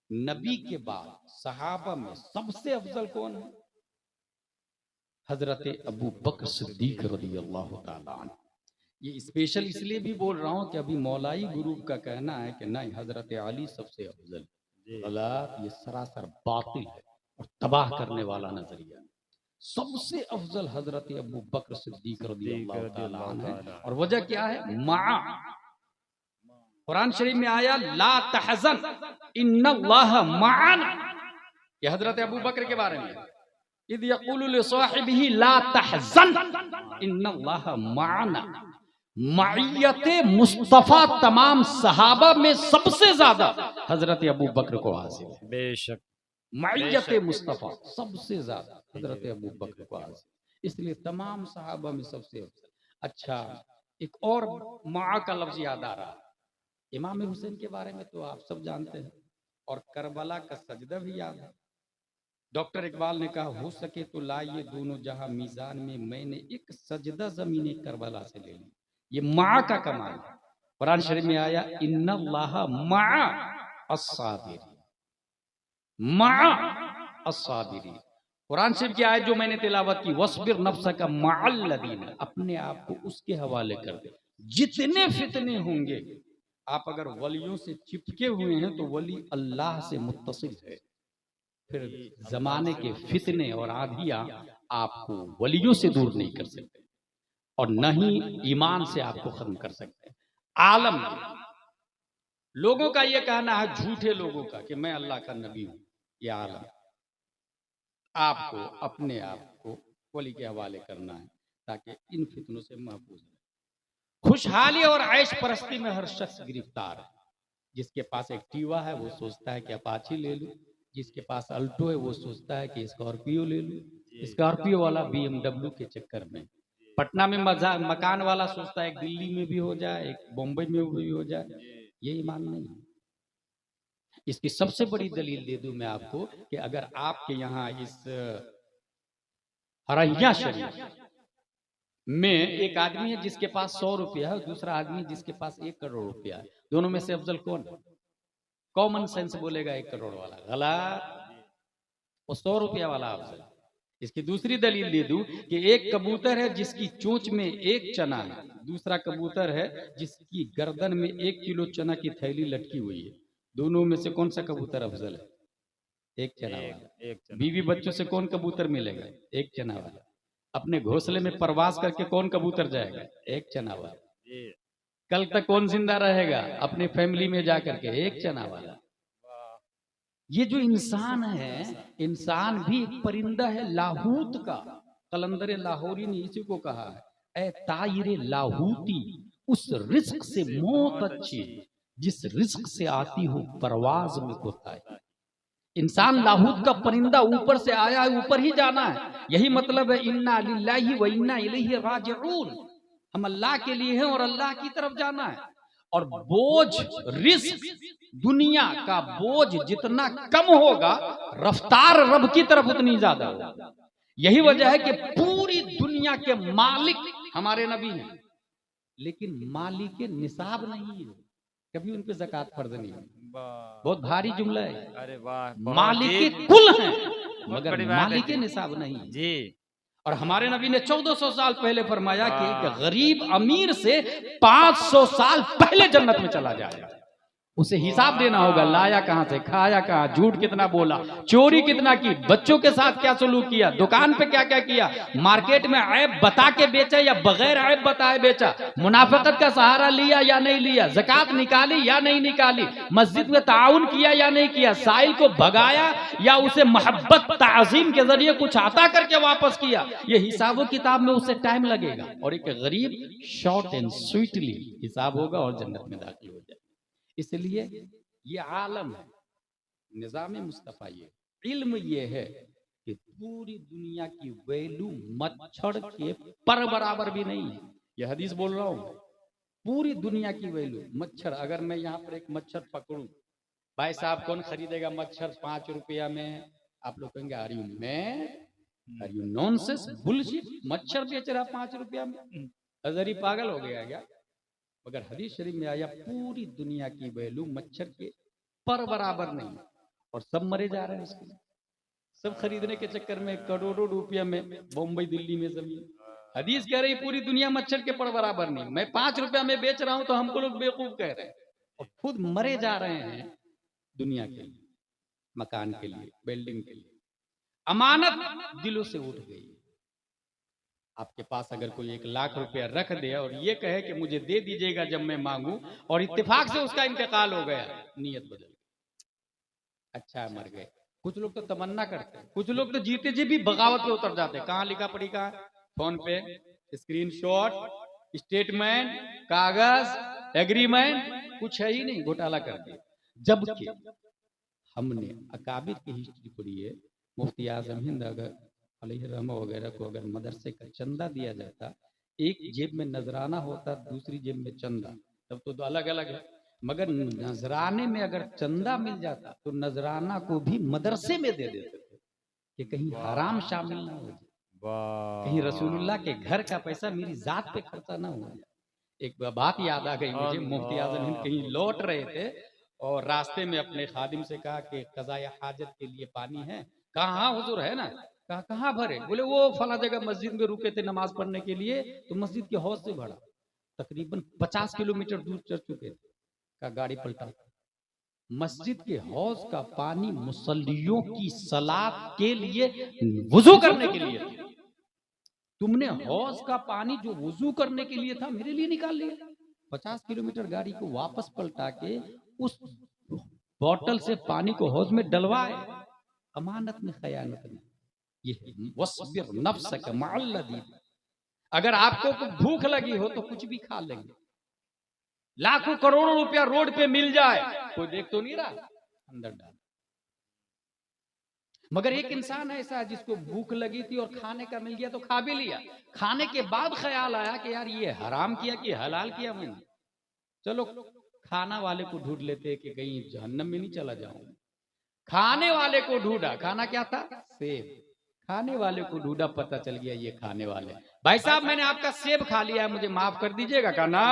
नबी के बाद सहाबा में सबसे अफजल कौन है? हजरत अबू बकर सिद्दीक रज़ियल्लाहु ताला अन्हु। ये स्पेशल इसलिए भी बोल रहा हूं कि अभी मौलाई ग्रुप का कहना है कि नहीं, हजरत अली सबसे अफजल। गलत, ये सरासर बातिल है और तबाह करने वाला नजरिया। सबसे अफजल हजरत अबू बकर सिद्दीक रज़ियल्लाहु ताला अन्हु है। और वजह क्या है? मा कुरान शरीफ में आया ला तहज़न इन्नल्लाह माअना। ये हजरत अबू बकर के बारे में। इद यक़ूलु लिसाहिबिही ला तहज़न इन्नल्लाह माअना। माइयते मुस्तफा तमाम सहाबा में सबसे ज्यादा हजरत अबू बकर को हासिल है। बेशक माइयते मुस्तफा सबसे ज्यादा हजरत अबू बकर को हासिल, इसलिए तमाम सहाबा में सबसे अफजल। अच्छा, एक और मा का लफ्ज याद आ रहा है। इमाम हुसैन के बारे में तो आप सब जानते हैं, और करबला का सजदा भी याद है। डॉक्टर इकबाल ने कहा, हो सके तो लाइए दोनों जहां मीजान में, मैंने एक सजदा जमीन करबला से ले ली। ये मा का कमाल है। कुरान शरीफ में आया इन्नल्लाह मआ अस्साबिरीन, मआ अस्साबिरीन। कुरान शरीफ की आयत जो मैंने तिलावत की, वस्बिर नफ्सका मअल लदीन, अपने आप को उसके हवाले कर दे जितने फितने होंगे। आप अगर वलियों से चिपके हुए हैं तो वली अल्लाह से मुत्तसिल है, फिर जमाने के फितने और आधियां आपको वलियों से दूर नहीं कर सकते और न ही ईमान से आपको खत्म कर सकते हैं। आलम में लोगों का यह कहना है, झूठे लोगों का, कि मैं अल्लाह का नबी हूं। यह आलम आपको अपने आप को वली के हवाले करना है ताकि इन फितनों से महफूज रहे। खुशहाली और ऐश परस्ती में हर शख्स गिरफ्तार है। जिसके पास एक्टिवा है वो सोचता है कि अपाची ले लूं, जिसके पास अल्टो है वो सोचता है कि स्कॉर्पियो ले लूं, स्कॉर्पियो वाला बीएमडब्ल्यू के चक्कर में। पटना में मकान वाला सोचता है एक दिल्ली में भी हो जाए, एक बम्बई में भी हो जाए। ये ईमान नहीं है। इसकी सबसे बड़ी दलील दे दूं मैं आपको कि अगर आपके यहाँ इस हरैया शरीफ में एक आदमी है जिसके पास 100 रुपया है और दूसरा आदमी जिसके पास 1 करोड़ रुपया है, दोनों में से अफजल कौन है? कॉमन सेंस बोलेगा 1 करोड़ वाला। गलत, वो 100 रुपया वाला अफजल। इसकी दूसरी दलील दे दूं कि एक कबूतर है जिसकी चोंच में 1 चना है, दूसरा कबूतर है जिसकी गर्दन में 1 किलो चना की थैली लटकी हुई है। दोनों में से कौन सा कबूतर अफजल है? 1 चना वाला। बीवी बच्चों से कौन कबूतर मिलेगा? 1 चना वाला। अपने घोंसले में प्रवास करके कौन कबूतर जाएगा? 1 चना वाला। कल तक कौन जिंदा रहेगा? अपने फैमिली में जाकर के 1 चना वाला। ये जो इंसान है, इंसान भी एक परिंदा है लाहूत का। कलंदर लाहौरी ने इसी को कहा है, ए तायरे लाहूती, उस रिस्क से मौत अच्छी जिस रिस्क से आती हो परवाज में कोताही। इंसान लाहूत का परिंदा, ऊपर से आया है, ऊपर ही जाना है। यही मतलब है इन्ना लिल्लाहि व इन्ना इलैहि राजिऊन। हम अल्लाह के लिए हैं और अल्लाह की तरफ जाना है। और बोझ, रिस्क, दुनिया का बोझ जितना कम होगा, रफ्तार रब की तरफ उतनी ज्यादा होगी। यही वजह है कि पूरी दुनिया के मालिक हमारे नबी हैं, लेकिन मालिक निसाब नहीं है। कभी उन पे ज़कात फर्ज नहीं है। बहुत भारी जुमला है। अरे वाह, मालिक कुल हैं मगर बात है मालिक निसाब नहीं जी। और हमारे नबी ने 1400 साल पहले फरमाया कि गरीब अमीर से 500 साल पहले जन्नत में चला जाएगा। उसे हिसाब देना होगा, लाया कहां से, खाया कहां, झूठ कितना बोला, चोरी कितना की, बच्चों के साथ क्या सलूक किया, दुकान पे क्या क्या किया, मार्केट में ऐब बता के बेचा या बगैर ऐब बताए बेचा, मुनाफिकत का सहारा लिया या नहीं लिया, ज़कात निकाली या नहीं निकाली, मस्जिद में ताउन किया या नहीं किया, साइल को भगाया या उसे मोहब्बत ताज़ीम के जरिए कुछ आता करके वापस किया। ये हिसाबों किताब में उसे टाइम लगेगा और एक गरीब शॉर्ट एंड स्वीटली हिसाब होगा और जन्नत में दाखिल हो जाएगा। इसलिए ये आलम है, निज़ाम मुस्तफ़ा। ये इल्म ये है कि पूरी दुनिया की वैल्यू मच्छर के पर बराबर भी नहीं है। ये हदीस बोल रहा हूं, पूरी दुनिया की वैल्यू मच्छर। अगर मैं यहाँ पर एक मच्छर पकड़ूं, भाई साहब कौन खरीदेगा मच्छर 5 रुपया में? आप लोग कहेंगे are you mad, are you nonsense, bullshit, मच्छर बेच रहा 5 रुपया में? अजरी पागल हो गया क्या? मगर हदीस शरीफ में आया पूरी दुनिया की वैल्यू मच्छर के पर बराबर नहीं। और सब मरे जा रहे हैं उसके लिए। सब खरीदने के चक्कर में करोड़ों रुपया में बम्बई दिल्ली में जमीन। हदीस कह रही पूरी दुनिया मच्छर के पड़ बराबर नहीं, मैं 5 रुपया में बेच रहा हूं तो हमको लोग बेवकूफ कह रहे हैं, और खुद मरे जा रहे हैं दुनिया के लिए, मकान के लिए, बिल्डिंग के लिए। अमानत दिलों से उठ गई। आपके पास अगर कोई 1 लाख रुपया रख दे और ये कहे कि मुझे दे दीजिएगा जब मैं मांगू, और इत्तेफाक से उसका इंतकाल हो गया, नीयत बदल गई। अच्छा मर गए। कुछ लोग तो तमन्ना करते हैं, कुछ लोग तो जीते जी भी बगावत पे उतर जाते हैं। कहाँ लिखा पड़ी, कहाँ, फोन पे स्क्रीनशॉट, स्टेटमेंट, कागज, एग्रीमेंट, कुछ है ही नहीं, घोटाला कर दिया। जबकि हमने अकाबिर की हिस्ट्री पढ़ी है। मुफ्ती आजम हिंद अगर अलैहिर्रहमा वगैरह को अगर मदरसे का चंदा दिया जाता, एक जेब में नजराना होता, दूसरी जेब में चंदा, तब तो अलग अलग है। मगर नजराने में अगर चंदा मिल जाता तो नजराना को भी मदरसे में दे देते थे कि कहीं हराम शामिल ना हो जाए, कहीं रसूलुल्लाह के घर का पैसा मेरी जात पे खर्चा ना हो जाए। एक बात याद आ गई मुझे, मुफ्ती आजम हिंद कहीं लौट रहे थे और रास्ते में अपने खादिम से कहा कि कज़ाया हाजत के लिए पानी है? कहा हाँ हुजूर है ना। कहा कहाँ भरे? बोले वो फला जगह मस्जिद में रुके थे नमाज पढ़ने के लिए, तो मस्जिद के हौज से भरा। तकरीबन 50 किलोमीटर दूर चल चुके थे। का गाड़ी पलटा। मस्जिद के हौज का पानी मुसल्लियों की सलात के लिए, वुजू करने के लिए, तुमने हौज का पानी जो वुजू करने के लिए था मेरे लिए निकाल लिया। 50 किलोमीटर गाड़ी को वापस पलटा के उस बोतल से पानी को हौज में डलवाए। अमानत में खयानत नहीं। ये वस्बिर नफ्सक मअल्लज़ीन। अगर आपको भूख लगी हो तो कुछ भी खा लेंगे, लाखों करोड़ों रुपया रोड पे मिल जाए, कोई देख तो नहीं रहा, अंदर डाल। मगर एक इंसान ऐसा है जिसको भूख लगी थी और खाने का मिल गया तो खा भी लिया। खाने के बाद ख्याल आया कि यार ये हराम किया कि हलाल किया मैंने, चलो खाना वाले को ढूंढ लेते कि कहीं जहन्नम में नहीं चला जाऊं। खाने वाले को ढूंढा, खाना क्या था? सेब। खाने वाले को ढूंढा, पता चल गया ये खाने वाले। भाई साहब मैंने आपका सेब खा लिया है, मुझे माफ कर दीजिएगा। कहा ना,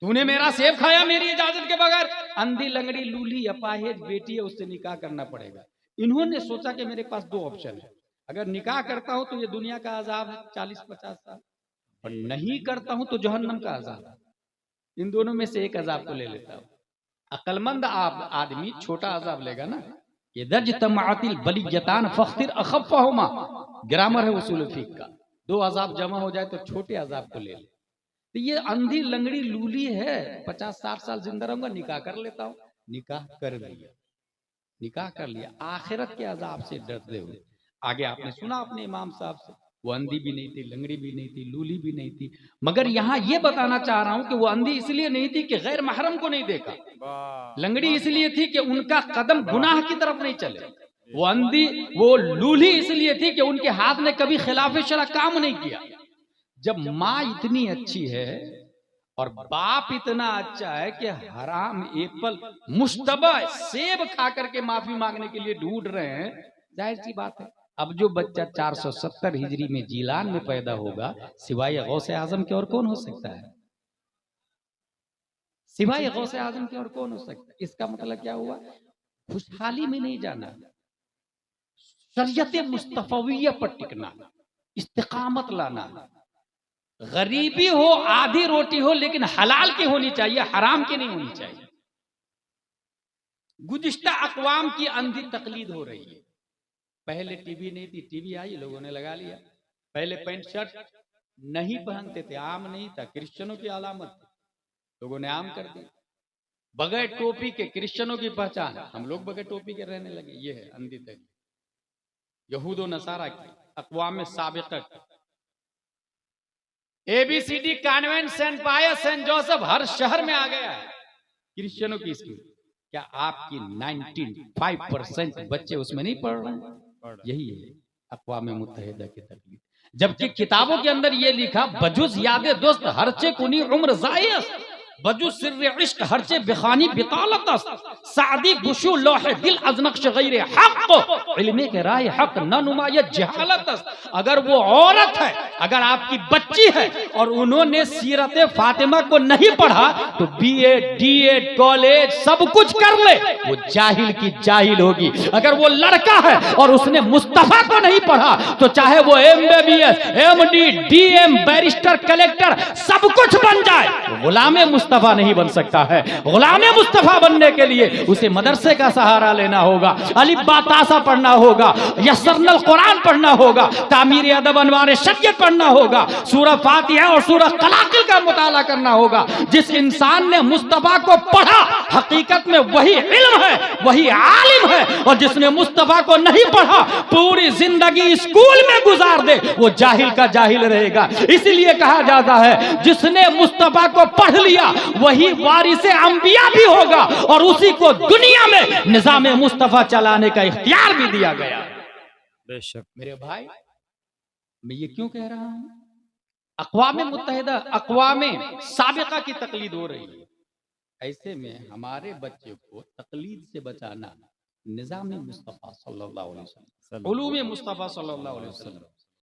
तूने मेरा सेब खाया मेरी इजाजत के बगैर। अंधी लंगड़ी लूली अपाहिज बेटी है, उससे निकाह करना पड़ेगा। इन्होंने सोचा कि मेरे पास 2 ऑप्शन है, अगर निकाह करता हूं तो ये दुनिया का अजाब है 40-50 साल, और नहीं करता हूं तो जहन्नम का अजाब है। इन दोनों में से एक अजाब को ले लेता हूं। अक्लमंद आदमी छोटा अजाब लेगा ना। ये दर्ज तमातिल बलियतान फख्तिर अखफ़हुमा, ग्रामर है उसूल फिक़ का। 2 अजाब जमा हो जाए तो छोटे अजाब को ले ले। तो ये अंधी लंगड़ी लूली है, 50-60 साल जिंदा रहूंगा, निकाह कर लेता हूं। निकाह कर लिया, निकाह कर लिया, आखिरत के अजाब से डरते हुए। आगे आपने सुना अपने इमाम साहब से, वो अंधी भी नहीं थी, लंगड़ी भी नहीं थी, लूली भी नहीं थी। मगर यहाँ ये बताना चाह रहा हूं कि वो अंधी इसलिए नहीं थी कि गैर महरम को नहीं देखा, लंगड़ी इसलिए थी कि उनका कदम गुनाह की तरफ नहीं चले, वो अंधी वो लूली इसलिए थी कि उनके हाथ ने कभी खिलाफ शरअ काम नहीं किया। जब माँ इतनी अच्छी है और बाप इतना अच्छा है कि हराम एप्पल मुश्तबा सेब खा करके माफी मांगने के लिए ढूंढ रहे हैं, जाहिर सी बात है अब जो बच्चा 470 हिजरी में जीलान में पैदा होगा, सिवाय गौसे आजम के और कौन हो सकता है? सिवाय गौसे आजम के और कौन हो सकता है? इसका मतलब क्या हुआ? खुशहाली में नहीं जाना, शरीयत मुस्तफविया पर टिकना, इस्तिकामत लाना। गरीबी हो, आधी रोटी हो, लेकिन हलाल की होनी चाहिए, हराम की नहीं होनी चाहिए। गुज़िश्ता अक़वाम की अंधी तकलीद हो रही है। पहले टीवी नहीं थी, टीवी आई लोगों ने लगा लिया। पहले पैंट शर्ट नहीं पहनते थे, आम नहीं था, क्रिश्चियनों की अलामत थी, लोगों ने आम कर दिया। बगैर टोपी के क्रिश्चियनों की पहचान, हम लोग बगैर टोपी के रहने लगे। ये है अंधी तकलीद यहूद व नसारा की, अक़वाम साबिक़ा की। ABCD कॉन्वेंट, सेंट पायस, सेंट जोसेफ हर शहर में आ गया है, क्रिश्चियनों की स्कूल। क्या आपकी 95% बच्चे उसमें नहीं पढ़ रहे हैं? यही है अक़वाम मुत्तहिदा की तकलीफ। जबकि किताबों के अंदर ये लिखा, बजुज याद दोस्त हर चे कुनी उम्र जायस, बजू सिर्र इश्क हरचे बिखानी बितालत सादी गुशु लोहे दिल अजनक्श गैर हक इल्मे के राय हक न नुमायत जहालत। अगर वो औरत है, अगर आपकी बच्ची है और उन्होंने सीरत फातिमा को नहीं पढ़ा तो बीएड डीएड कॉलेज सब कुछ कर ले, वो जाहिल की जाहिल होगी। अगर वो लड़का है और उसने मुस्तफा को नहीं पढ़ा तो चाहे वो MBBS MD DM barrister collector सब कुछ बन जाए, गुलाम मुस्तफा नहीं बन सकता है। गुलाम मुस्तफा बनने के लिए उसे मदरसे का सहारा लेना होगा, अलिफ बा तासा पढ़ना होगा, यस्सरनल कुरान पढ़ना होगा, तामीर अदब अनवार शरीयत पढ़ना होगा, सूरह फातिहा और सूरह कलाकिल का मुताला करना होगा। जिस इंसान ने मुस्तफा को पढ़ा हकीकत में वही इल्म है, वही आलिम है, और जिसने मुस्तफा को नहीं पढ़ा पूरी जिंदगी स्कूल में गुजार दे वो जाहिल का जाहिल रहेगा। इसलिए कहा जाता है जिसने मुस्तफा को पढ़ लिया वही वारिसे अंबिया भी होगा और उसी को दुनिया में निजाम मुस्तफा चलाने का इख्तियार भी दिया गया। बेशक मेरे भाई, मैं ये क्यों कह रहा हूं? अक़वाम मुत्तहिदा अक़वाम साबिक़ा की तकलीद हो रही है, ऐसे में हमारे बच्चे को तकलीद से बचाना निजाम मुस्तफा सल्लल्लाहु अलैहि वसल्लम, उलूम मुस्तफा सल्लल्लाहु अलैहि वसल्लम